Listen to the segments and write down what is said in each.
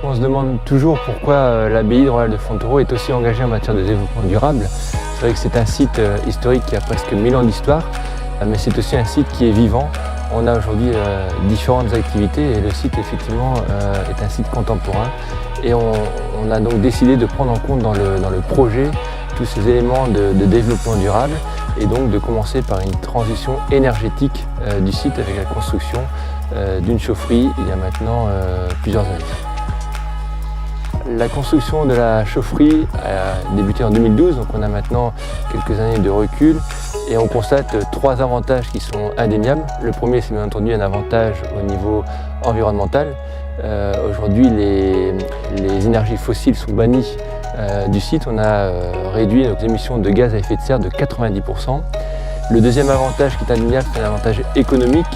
On se demande toujours pourquoi l'abbaye royale de Fontevraud est aussi engagée en matière de développement durable. C'est vrai que c'est un site historique qui a presque 1000 ans d'histoire, mais c'est aussi un site qui est vivant. On a aujourd'hui différentes activités et le site effectivement est un site contemporain. Et on a donc décidé de prendre en compte dans le projet tous ces éléments de développement durable et donc de commencer par une transition énergétique du site avec la construction d'une chaufferie il y a maintenant plusieurs années. La construction de la chaufferie a débuté en 2012, donc on a maintenant quelques années de recul et on constate 3 avantages qui sont indéniables. Le premier, c'est bien entendu un avantage au niveau environnemental. Aujourd'hui, les énergies fossiles sont bannies du site. On a réduit nos émissions de gaz à effet de serre de 90%. Le deuxième avantage qui est indéniable, c'est un avantage économique.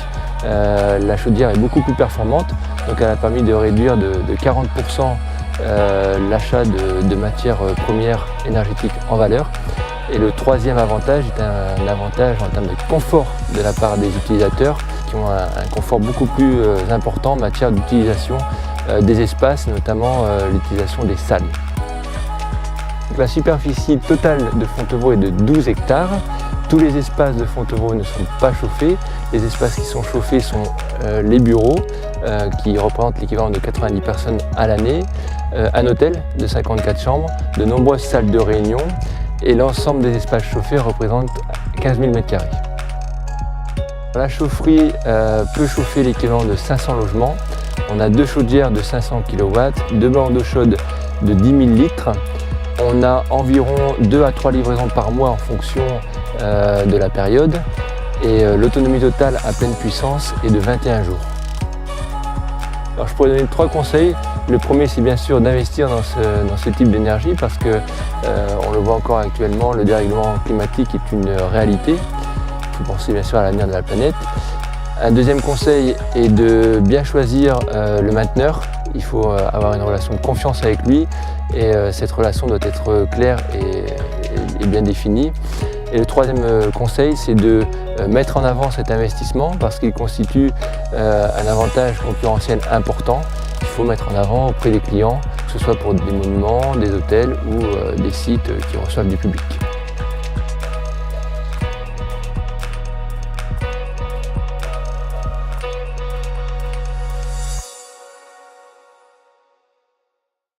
La chaudière est beaucoup plus performante, donc elle a permis de réduire de 40% l'achat de matières premières énergétiques en valeur. Et le troisième avantage est un avantage en termes de confort de la part des utilisateurs qui ont un confort beaucoup plus important en matière d'utilisation des espaces, notamment l'utilisation des salles. Donc, la superficie totale de Fontevraud est de 12 hectares. Tous les espaces de Fontevraud ne sont pas chauffés. Les espaces qui sont chauffés sont les bureaux, qui représentent l'équivalent de 90 personnes à l'année, un hôtel de 54 chambres, de nombreuses salles de réunion et l'ensemble des espaces chauffés représente 15 000 m². La chaufferie peut chauffer l'équivalent de 500 logements. On a 2 chaudières de 500 kW, 2 bornes d'eau chaude de 10 000 litres. On a environ 2 à 3 livraisons par mois en fonction de la période et l'autonomie totale à pleine puissance est de 21 jours. Alors, je pourrais donner 3 conseils. Le premier, c'est bien sûr d'investir dans ce type d'énergie parce que on le voit encore actuellement, le dérèglement climatique est une réalité. Il faut penser bien sûr à l'avenir de la planète. Un deuxième conseil est de bien choisir le mainteneur. Il faut avoir une relation de confiance avec lui et cette relation doit être claire et bien définie. Et le troisième conseil, c'est de mettre en avant cet investissement parce qu'il constitue un avantage concurrentiel important. Il faut mettre en avant auprès des clients, que ce soit pour des monuments, des hôtels ou des sites qui reçoivent du public.